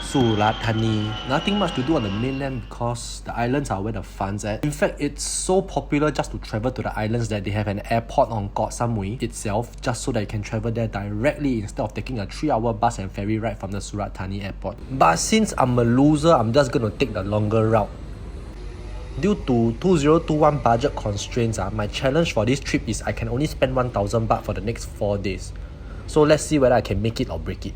Surat, Thani. Nothing much to do on the mainland because the islands are where the fun's at. In fact, it's so popular just to travel to the islands that they have an airport on Koh Samui itself, just so that you can travel there directly instead of taking a 3-hour bus and ferry ride from the Surat Thani airport. But since I'm a loser, I'm just gonna take the longer route. Due to 2021 budget constraints, my challenge for this trip is I can only spend 1,000 baht for the next 4 days. So let's see whether I can make it or break it.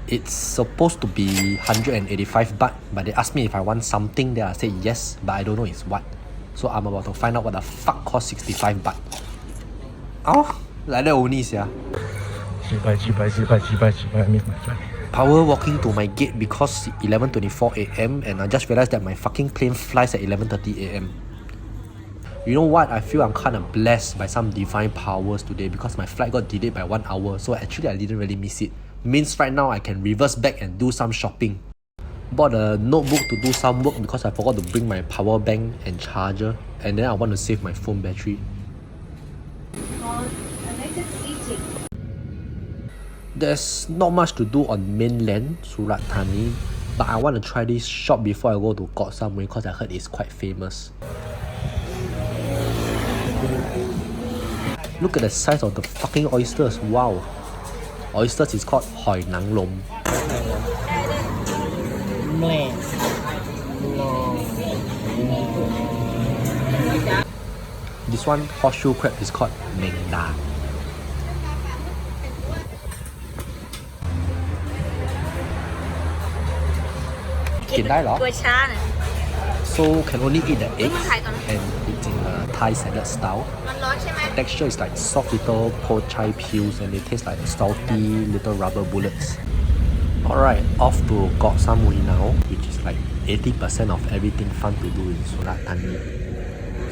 It's supposed to be 185 baht, but they asked me if I want something there. I said yes, but I don't know it's what. So I'm about to find out what the fuck cost 65 baht. Oh, like that only, yeah. Power walking to my gate because 11:24 AM and I just realized that my fucking plane flies at 11:30 AM. You know what? I feel I'm kind of blessed by some divine powers today because my flight got delayed by 1 hour, so actually I didn't really miss it. Means right now I can reverse back and do some shopping. Bought a notebook to do some work because I forgot to bring my power bank and charger, and then I want to save my phone battery. There's not much to do on mainland Surat Thani, but I want to try this shop before I go to Koh Samui because I heard it's quite famous. Look at the size of the fucking oysters, wow. Oysters is called hoi nang lom. This one, horseshoe crab, is called meng da. So can only eat the eggs and it's in a Thai salad style. Texture is like soft little po chai peels and they taste like salty little rubber bullets. Alright, off to Koh Samui now, which is like 80% of everything fun to do in Surat Thani.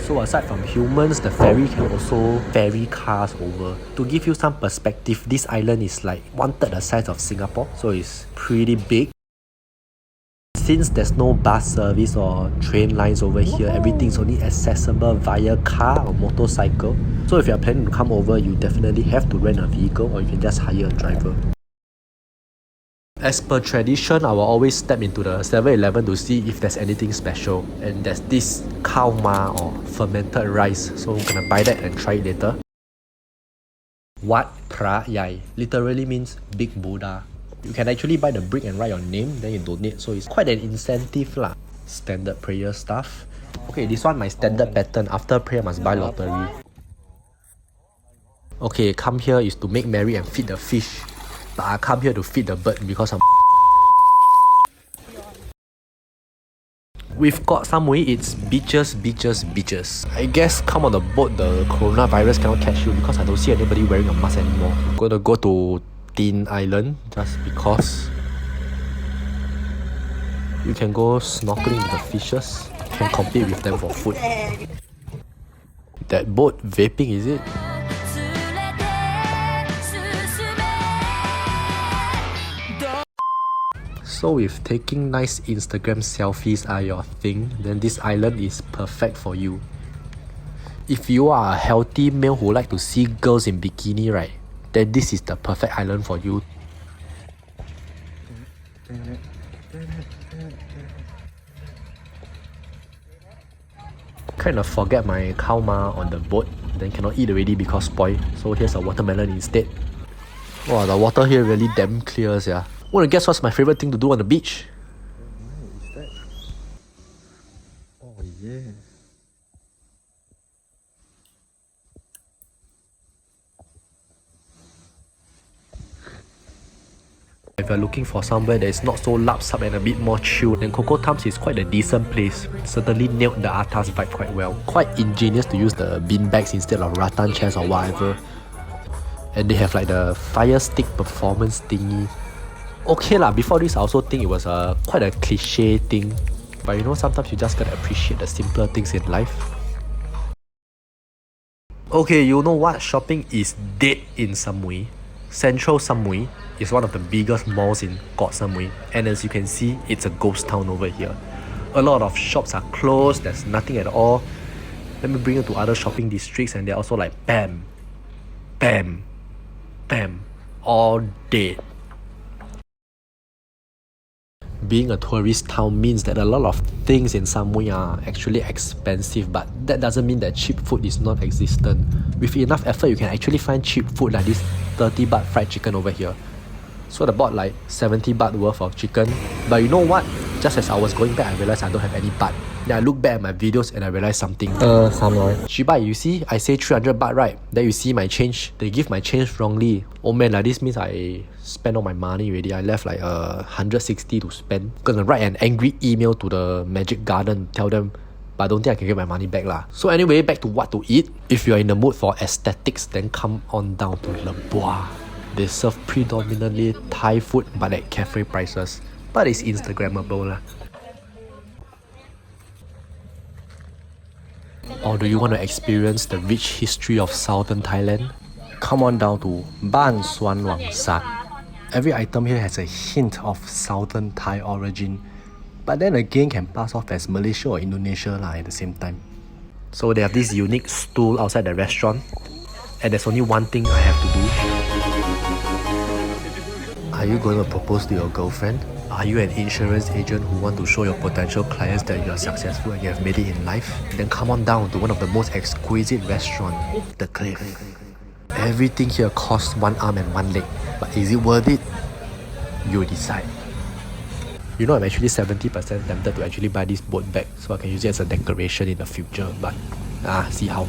So aside from humans, the ferry can also ferry cars over. To give you some perspective, this island is like 1/3 the size of Singapore, so it's pretty big. Since there's no bus service or train lines over here, everything's only accessible via car or motorcycle. So if you're planning to come over, you definitely have to rent a vehicle or you can just hire a driver. As per tradition, I will always step into the 7-Eleven to see if there's anything special. And there's this khao ma or fermented rice, so I'm gonna buy that and try it later. Wat Pra Yai literally means big Buddha. You can actually buy the brick and write your name, then you donate, so it's quite an incentive lah. Standard prayer stuff. Okay, this one my standard pattern. After prayer must buy lottery. Okay, come here is to make merry and feed the fish. But I come here to feed the bird because I'm... With Koh Samui, it's beaches, beaches, beaches. I guess come on the boat, the coronavirus cannot catch you because I don't see anybody wearing a mask anymore. I'm gonna go to Tin Island just because you can go snorkeling with the fishes, you can compete with them for food. That boat vaping, is it? So if taking nice Instagram selfies are your thing, then this island is perfect for you. If you are a healthy male who like to see girls in bikini, right, then this is the perfect island for you. Kind of forget my khao ma on the boat, then cannot eat already because spoil. So here's a watermelon instead. Wow, the water here really damn clear, yeah. Wanna guess what's my favorite thing to do on the beach? What is that? Oh yeah. If you're looking for somewhere that is not so lapsap and a bit more chill, then Coco Tums is quite a decent place. Certainly nailed the atas vibe quite well. Quite ingenious to use the bean bags instead of rattan chairs or whatever. And they have like the fire stick performance thingy. Okay lah, before this I also think it was quite a cliche thing. But you know, sometimes you just gotta appreciate the simpler things in life. Okay, you know what? Shopping is dead in some way. Central Samui is one of the biggest malls in Koh Samui, and as you can see, it's a ghost town over here. A lot of shops are closed, there's nothing at all. Let me bring you to other shopping districts, and they're also like bam, bam, bam, all dead. Being a tourist town means that a lot of things in Samui are actually expensive, but that doesn't mean that cheap food is non-existent. With enough effort, you can actually find cheap food like this 30 baht fried chicken over here. So I bought like 70 baht worth of chicken. But you know what? Just as I was going back, I realized I don't have any baht. Then I look back at my videos and I realized something. 300. Shibai, you see, I say 300 baht, right? Then you see my change. They give my change wrongly. Oh man, like this means I spent all my money already. I left like 160 to spend. Gonna write an angry email to the Magic Garden, tell them, but I don't think I can get my money back lah. So anyway, back to what to eat. If you're in the mood for aesthetics, then come on down to Le Bois. They serve predominantly Thai food, but at cafe prices. But it's Instagrammable lah. Or do you want to experience the rich history of southern Thailand? Come on down to Ban Suan Wang Sat. Every item here has a hint of southern Thai origin, but then again can pass off as Malaysia or Indonesia lah at the same time. So they have this unique stool outside the restaurant, and there's only one thing I have to do. Are you going to propose to your girlfriend? Are you an insurance agent who want to show your potential clients that you are successful and you have made it in life? Then come on down to one of the most exquisite restaurants, The Cliff. Everything here costs one arm and one leg, but is it worth it? You decide. You know, I'm actually 70% tempted to actually buy this boat bag so I can use it as a decoration in the future, but see how.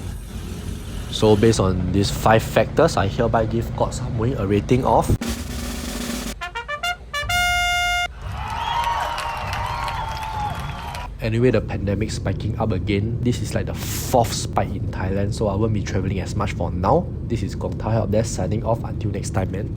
So based on these 5 factors, I hereby give Koh Samui a rating of Anyway, the pandemic spiking up again. This is like the 4th spike in Thailand, so I won't be traveling as much for now. This is Gong Tao Help Desk signing off. Until next time, man.